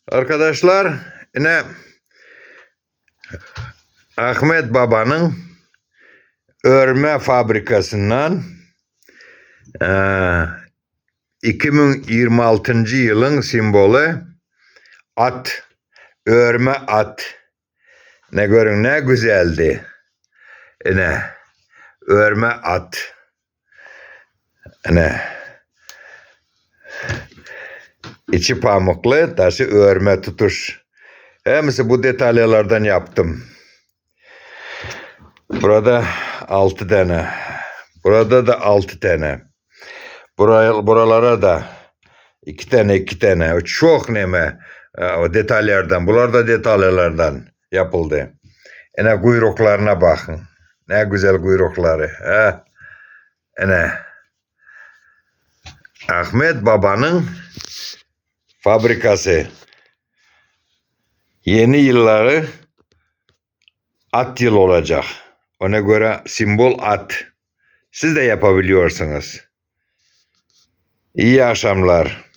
Arkadaşlar yine Ahmet Baba'nın örme fabrikasından 2026 yılın simvolü at. Örme at. Ne görün ne güzeldi. Ne örme at. Ne içi pamuklu, taşı örme tutuş. Hepsi bu detaylardan yaptım. Burada 6 tane. Burada da 6 tane. Buralara da 2 tane. O çok neme o detaylardan. Bunlar da detaylardan yapıldı. Yine kuyruklarına bakın. Ne güzel kuyrukları. Yine Ahmet Baba'nın fabrikası. Yeni yılları at yıl olacak. Ona göre simbol at. Siz de yapabiliyorsunuz. İyi akşamlar.